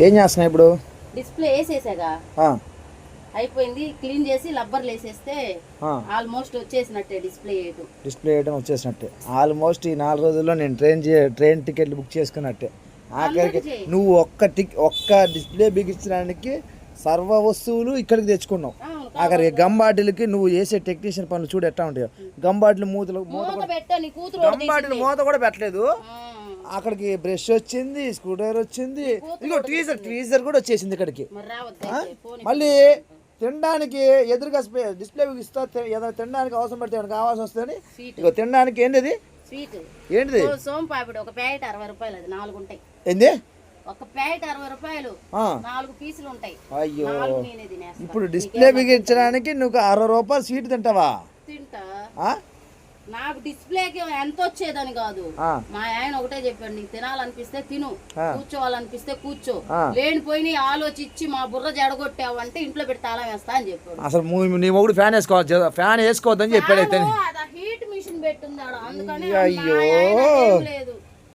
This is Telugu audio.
ఏం చేస్తున్నావు ఇప్పుడు? డిస్ప్లే వేసేసాగా అయిపోయింది. క్లీన్ చేసి లబ్బర్లు వేసేస్తే ఆల్మోస్ట్ వచ్చేసినట్టే. డిస్ప్లే వేయడం వచ్చేసినట్టే ఆల్మోస్ట్. ఈ 4 రోజుల్లో నేను ట్రైన్ టికెట్లు బుక్ చేసుకున్నట్టే. ఆఖరికి నువ్వు ఒక్క డిస్ప్లే బిగించడానికి సర్వ వస్తువులు ఇక్కడికి తెచ్చుకున్నావు. ఆఖరికి గంబాటిలకి నువ్వు చేసే టెక్నీషియన్ పనులు చూడు ఎట్లా ఉంటాయో. గంబాటిలు గంబాటిలు మూత కూడా పెట్టలేదు. అక్కడికి బ్రష్ వచ్చింది, స్క్రూ డ్రైవర్ వచ్చింది, ఇదిగో ట్వీజర్ కూడా వచ్చేసింది ఇక్కడికి. మళ్ళీ తినడానికి ఎదురుగా డిస్ప్లే ఇస్తా, ఏదైనా తినడానికి అవసరం పడితే కావాల్సి వస్తుంది. ఇగో తినడానికి ఏంటిది? ఏంటిది? సోంపాపిడి ఒక ప్యాకెట్ 60 రూపాయలు. అది 4 ఉంటాయి. ఏంది? ఒక ప్యాకెట్ 60 రూపాయలు, 4 పీసులు ఉంటాయి. అయ్యో, ఇప్పుడు డిస్ప్లే బిగించడానికి నువ్వు 60 రూపాయలు స్వీట్ తింటావా? తింటా. నాకు డిస్ప్లేకి ఎంత వచ్చేదని కాదు. మా ఆయన ఒకటే చెప్పాడు, నీకు తినాలనిపిస్తే తిను, కూర్చోవాలనిపిస్తే కూర్చో, లేనిపోయి ఆలోచించి మా బుర్ర జడగొట్టావంటే ఇంట్లో పెట్టి తాళం వేస్తా అని చెప్పాడు. అసలు నీ మొగుడు ఫ్యాన్ వేసుకోవద్దని చెప్పాడు. అయితే హీట్ మిషన్ పెట్టుంది, అందుకని అయ్యో లేదు.